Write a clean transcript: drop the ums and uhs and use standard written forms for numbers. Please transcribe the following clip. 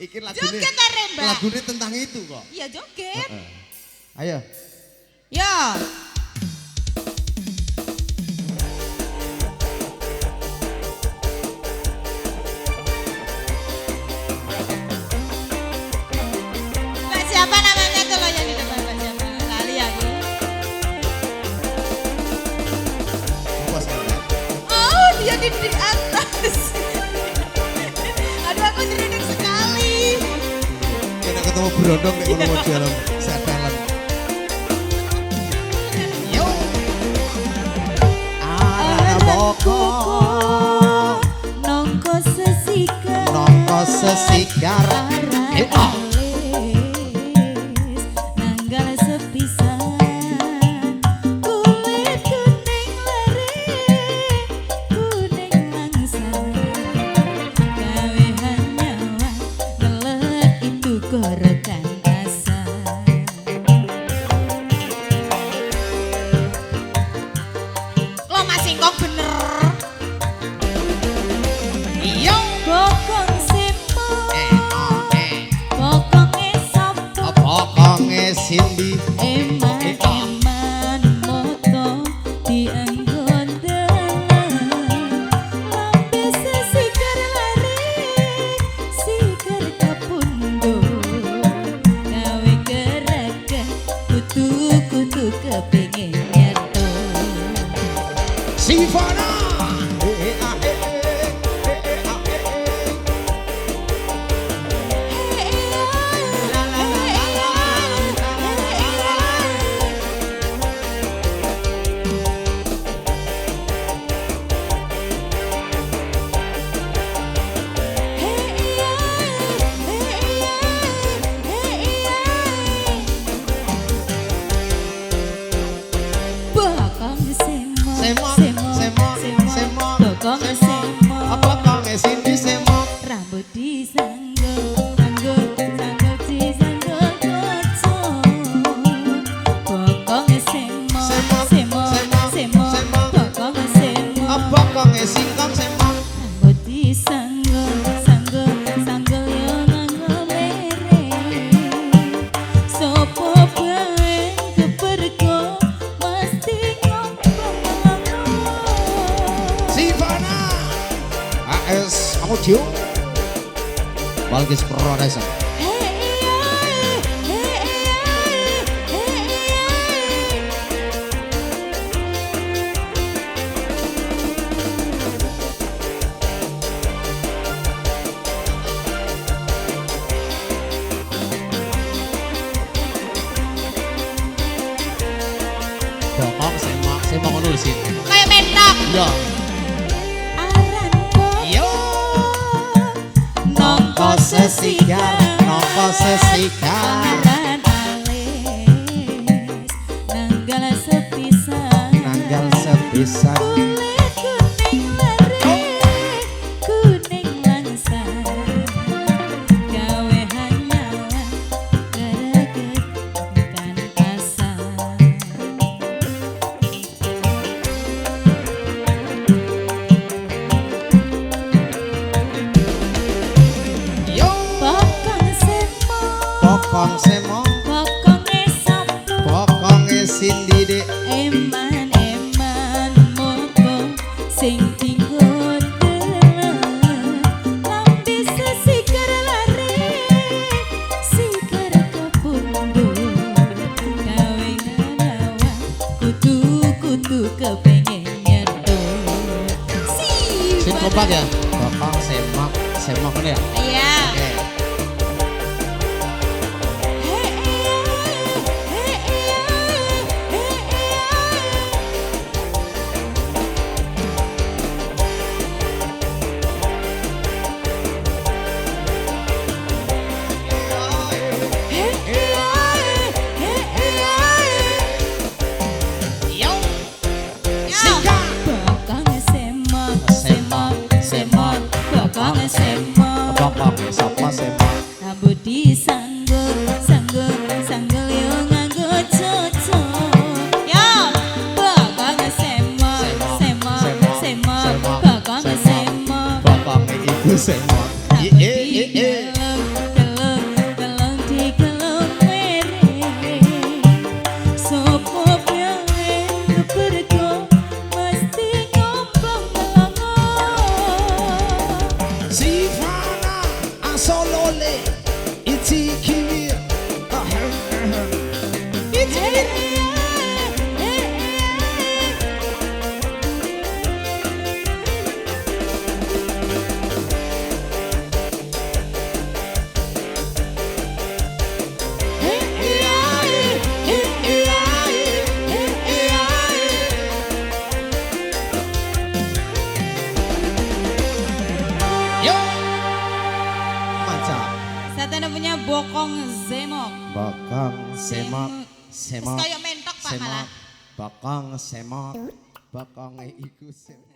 Iki Joget are, Mbak. lagune tentang itu kok. Iya joget. Ayo. Ya. Mbak siapa namanya tuh loh yang di depan Mbak siapa? Lali aku. Bos kan. Oh dia di atas. Aduh aku merinding sekali. Kita ketemu berondong nek ngono dalam setelan. Yo. Arana boko. Nongko sesikar. Nongko sesikar. Nanggal sepisan. Kulit kuning lari. Kuning langsang. Gawe hanyawan. Ngelek itu gorokan rasa. Lo masih kok bener. Yo. Bokong simo. Bokongnya sopo. Pokonge Cindy. Eman moto dianggo dalan. Lambe sesikar lari, sikar kapundo. Gawe gerakan kutu-kutu kepingin nyeto. Sivana. Pokonge Cindy semok. Rambut disanggul, sanggul, sanggul disanggul kocok. Bokongnya semok, Semok, semok, semok, semok. semok. Bokongnya semok. Pokonge singkong semok. Rambut disanggul, sanggul, sanggul yo nganggo mere. Sopo bae kepergo mesti ngompong. Sivana. AS Audio. Balkis Production. Bokong semok ngono sih. Kayak mentok. Yo. Aran Yo. Nongko sesikar, nongko sesikar. Aran alis nanggal sepisan. Nanggal sepisan. Kulit kuning lari, kuning langsang. Gawe hanyawan greget bukan pasang. Yo. Bokong semok, Pokong semok. bokongnya sopo. Pokonge Cindy dek. Eman moto sing tinggo dalan. Lambe sesikar lari, sikar kapundo. Gawe ngelawan, kutu-kutu kepengen nyeto. Sing kompak ya. Pokong semok, semok ini ya. Iya. Oke. Yo. Singkat. Bokongnya semok, semok, semok. Bokongnya semok. Pokonge sapa semok. Rambut disanggul, sanggul, sanggul yo nganggo cocok. Yo, bokongnya semok, semok, semok. Bokongnya semok. Pokonge iku semok. Rambut di dalam Sifana asolole itikiri Satana punya bokong zemok. Bokong semok, semok, Terus kayak mentok Pak malah. bokong semok, bokong iku semok.